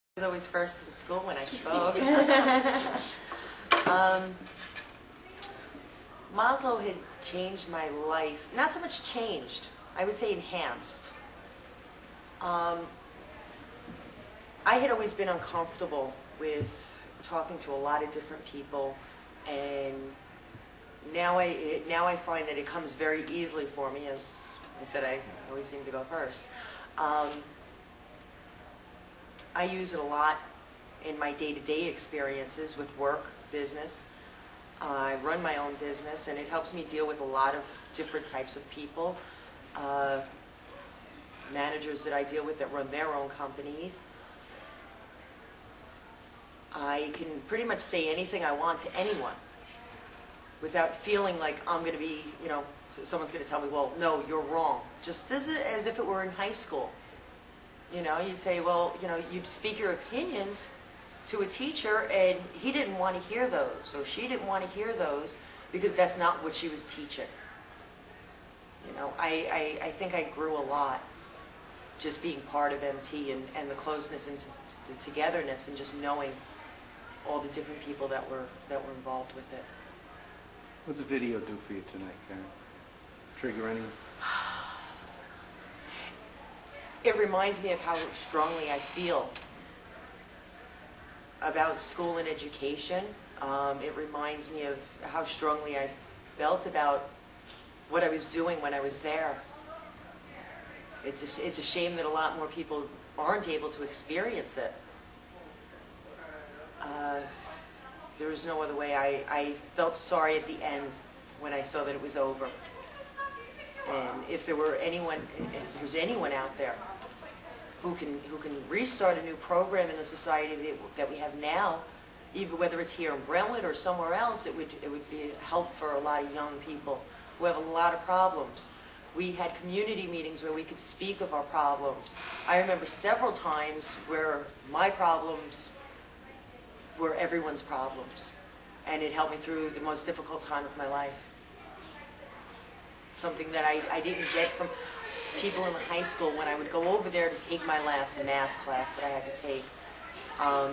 I was always first in school when I spoke. Maslow had changed my life. Not so much changed, I would say enhanced. I had always been uncomfortable with talking to a lot of different people, and now I find that it comes very easily for me. As I said, I always seem to go first. I use it a lot in my day-to-day experiences with work, business. I run my own business, and it helps me deal with a lot of different types of people. Managers that I deal with that run their own companies. I can pretty much say anything I want to anyone without feeling like I'm going to be, you know, someone's going to tell me, well, no, you're wrong. Just as if it were in high school. You know, you'd say, well, you know, you'd speak your opinions to a teacher, and he didn't want to hear those, or she didn't want to hear those, because that's not what she was teaching. You know, I think I grew a lot just being part of MT and the closeness and the togetherness, and just knowing all the different people that were involved with it. What did the video do for you tonight, Karen? Trigger anything? It reminds me of how strongly I feel about school and education. It reminds me of how strongly I felt about what I was doing when I was there. It's a shame that a lot more people aren't able to experience it. There was no other way. I felt sorry at the end when I saw that it was over. And if there's anyone out there who can restart a new program in the society that we have now, even whether it's here in Brentwood or somewhere else, it would be a help for a lot of young people who have a lot of problems. We had community meetings where we could speak of our problems. I remember several times where my problems were everyone's problems, and it helped me through the most difficult time of my life. Something that I didn't get from people in high school when I would go over there to take my last math class that I had to take.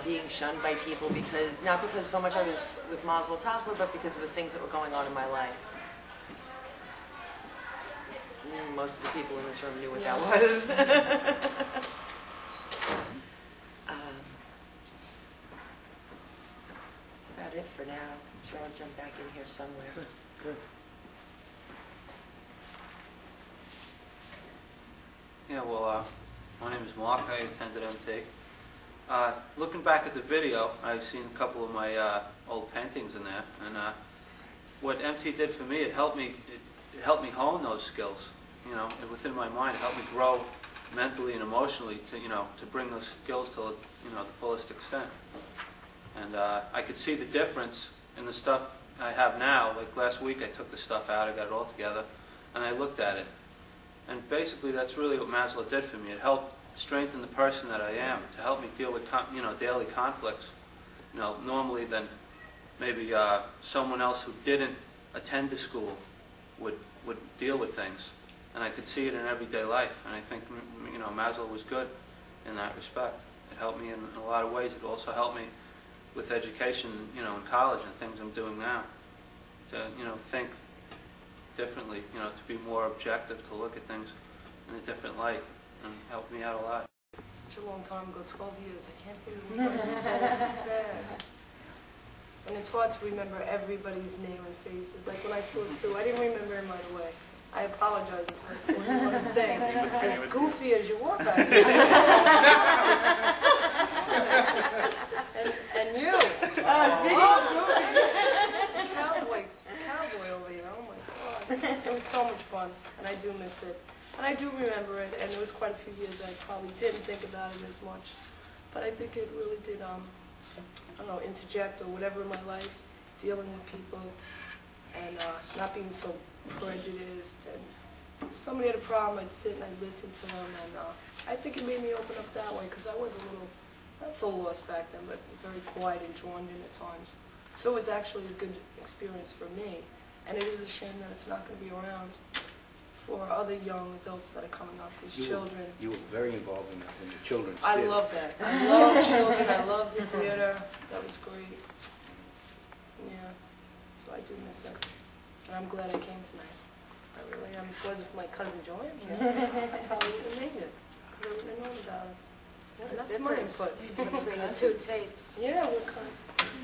Being shunned by people not because so much I was with Maslow-Toffler, but because of the things that were going on in my life. Most of the people in this room knew what that was. That's about it for now. I'm sure I'll jump back in here somewhere. Good. Yeah, well, my name is Mark. I attended MT. Looking back at the video, I've seen a couple of my old paintings in there, and what MT did for me, it helped me hone those skills. You know, and within my mind, it helped me grow mentally and emotionally to bring those skills to the fullest extent. And I could see the difference in the stuff I have now. Like last week, I took the stuff out, I got it all together, and I looked at it. And basically, that's really what Maslow did for me. It helped strengthen the person that I am, to help me deal with daily conflicts. Normally then maybe someone else who didn't attend the school would deal with things, and I could see it in everyday life. And I think Maslow was good in that respect. It helped me in a lot of ways. It also helped me with education, in college and things I'm doing now, to think differently, to be more objective, to look at things in a different light, and helped me out a lot. Such a long time ago, 12 years. I can't believe it was so fast. And it's hard to remember everybody's name and faces. Like when I saw Stu, I didn't remember him right away. I apologize until I saw you on the thing. As goofy as you walk back there. miss it. And I do remember it, and it was quite a few years I probably didn't think about it as much. But I think it really did, I don't know, interject or whatever in my life, dealing with people and not being so prejudiced. And if somebody had a problem, I'd sit and I'd listen to them. And I think it made me open up that way, because I was a little, not so lost back then, but very quiet and drawn in at times. So it was actually a good experience for me. And it is a shame that it's not going to be around for other young adults that are coming up, these children. You were very involved in the children's I theater. love that. I love children. I love the theater. That was great. Yeah. So I do miss it. And I'm glad I came tonight. I really am. If it wasn't for my cousin Joanne here, I probably wouldn't have made it, because I wouldn't have known about it. And that's my input. Between the two tapes. Yeah, what kinds?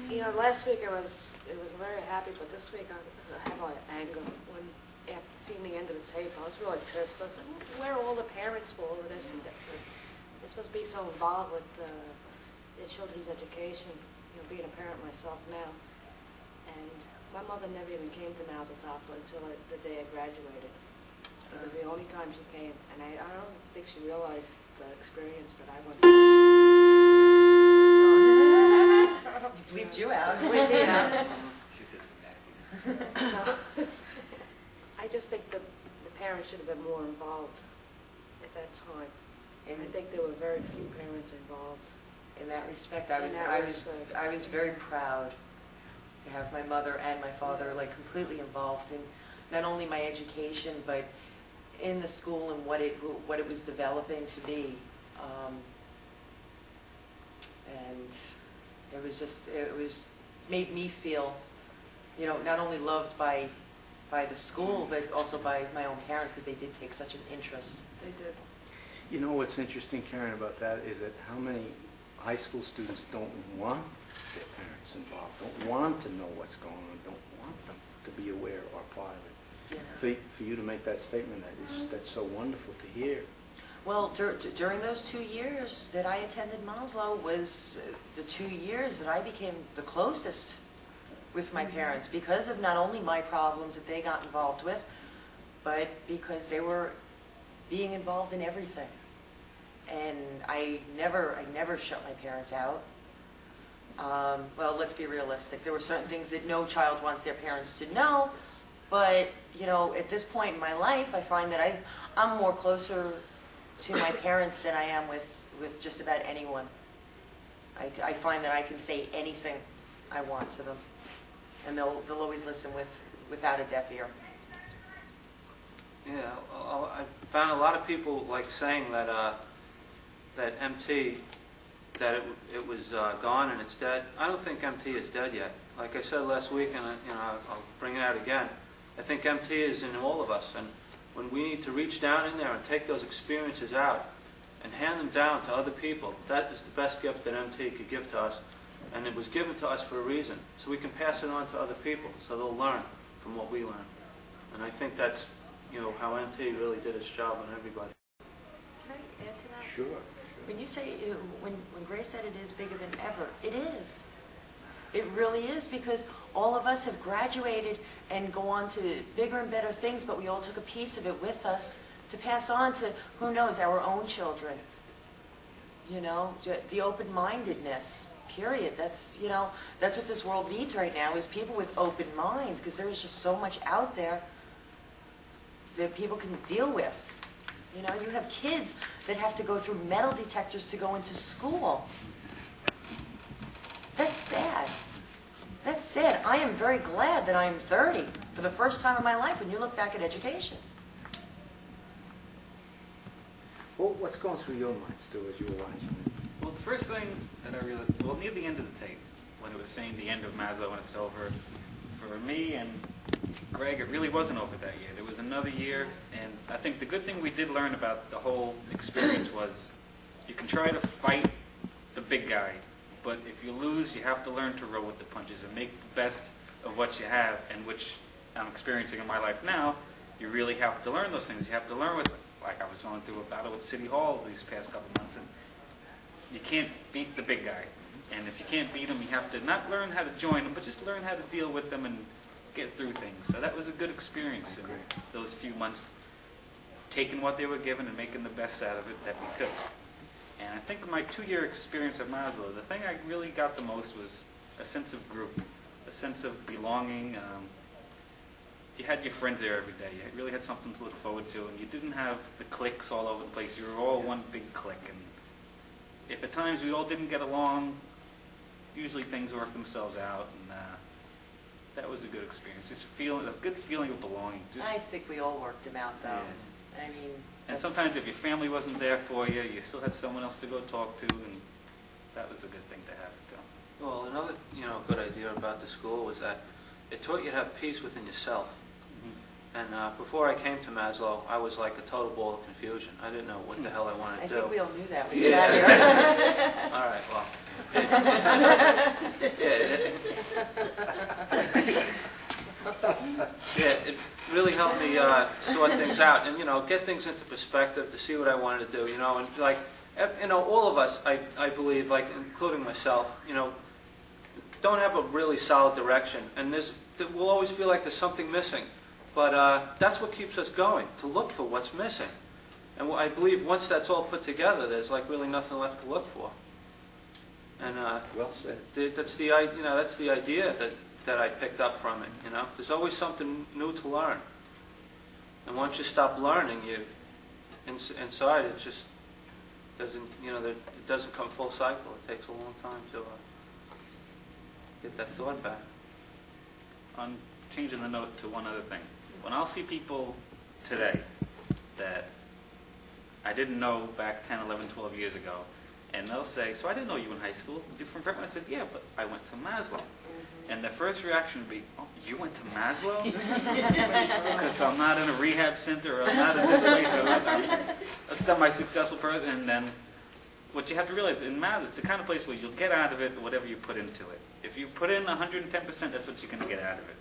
You know, last week it was very happy, but this week I had a lot of anger when, after seeing the end of the tape, I was really pissed. I said, where are all the parents for all of this? And they're supposed to be so involved with their children's education, you know, being a parent myself now. And my mother never even came to Maslow-Toffler until the day I graduated. It was the only time she came, and I don't think she realized the experience that I went through. You bleeped you out. Bleeped me out. She said some nasties. So, I just think the parents should have been more involved at that time. I think there were very few parents involved. In that respect, In that respect. I was very proud to have my mother and my father like completely involved in not only my education, but in the school and what it was developing to be. And it was made me feel, you know, not only loved by the school, but also by my own parents, because they did take such an interest. They did. You know what's interesting, Karen, about that is that how many high school students don't want their parents involved, don't want to know what's going on, don't want them to be aware or part of it. Yeah. For you to make that statement, that's so wonderful to hear. Well, during those 2 years that I attended Maslow was the 2 years that I became the closest with my parents, because of not only my problems that they got involved with, but because they were being involved in everything. And I never shut my parents out. Well, let's be realistic. There were certain things that no child wants their parents to know, but, you know, at this point in my life, I find that I'm more closer to my parents than I am with just about anyone. I find that I can say anything I want to them, and they'll always listen without a deaf ear. Yeah, I found a lot of people like saying that that MT, that it was gone and it's dead. I don't think MT is dead yet. Like I said last week, and I'll bring it out again. I think MT is in all of us, and when we need to reach down in there and take those experiences out and hand them down to other people, that is the best gift that MT could give to us, and it was given to us for a reason, so we can pass it on to other people, so they'll learn from what we learn. And I think that's, you know, how MT really did its job on everybody. Can I add to that? Sure. When you say, when Grace said it is bigger than ever, it is. It really is, because all of us have graduated and go on to bigger and better things, but we all took a piece of it with us to pass on to, who knows, our own children. You know, the open-mindedness, period. That's, you know, that's what this world needs right now, is people with open minds, because there's just so much out there that people can deal with. You know, you have kids that have to go through metal detectors to go into school. That's sad. That's sad. I am very glad that I am 30 for the first time in my life when you look back at education. Well, what's going through your mind, Stu, as you were watching it? Well, the first thing that I really, well, near the end of the tape, when it was saying the end of Maslow and it's over, for me and Greg, it really wasn't over that year. There was another year, and I think the good thing we did learn about the whole experience was you can try to fight the big guy, but if you lose, you have to learn to roll with the punches and make the best of what you have, and which I'm experiencing in my life now. You really have to learn those things. You have to learn with, like I was going through a battle with City Hall these past couple months, and you can't beat the big guy. And if you can't beat them, you have to not learn how to join them, but just learn how to deal with them and get through things. So that was a good experience in those few months taking what they were given and making the best out of it that we could. And I think my 2-year experience at Maslow, the thing I really got the most was a sense of group, a sense of belonging. You had your friends there every day. You really had something to look forward to, and you didn't have the cliques all over the place. You were all one big clique. And if at times we all didn't get along, usually things worked themselves out, and that was a good experience. Just a good feeling of belonging. I think we all worked them out, though. Yeah. I mean, And that's- sometimes if your family wasn't there for you, you still had someone else to go talk to, and that was a good thing to have too. Well, another good idea about the school was that it taught you to have peace within yourself. And before I came to Maslow, I was like a total ball of confusion. I didn't know what the hell I wanted I to do. think we all knew that when we got here. All right, well. It really helped me sort things out and, get things into perspective to see what I wanted to do, and like, all of us, I believe, like, including myself, don't have a really solid direction. And we'll always feel like there's something missing. But that's what keeps us going, to look for what's missing. And I believe once that's all put together, there's like really nothing left to look for. And Well said. that's the idea that I picked up from it. There's always something new to learn. And once you stop learning, inside it just doesn't it doesn't come full cycle. It takes a long time to get that thought back. On changing the note to one other thing. When I'll see people today that I didn't know back 10, 11, 12 years ago, and they'll say, so I didn't know you in high school. You're from Vermont? I said, yeah, but I went to Maslow. And their first reaction would be, oh, you went to Maslow? Because I'm not in a rehab center, or I'm not in this place, or I'm a semi-successful person. And then what you have to realize, in Maslow, it's the kind of place where you'll get out of it whatever you put into it. If you put in 110%, that's what you're going to get out of it.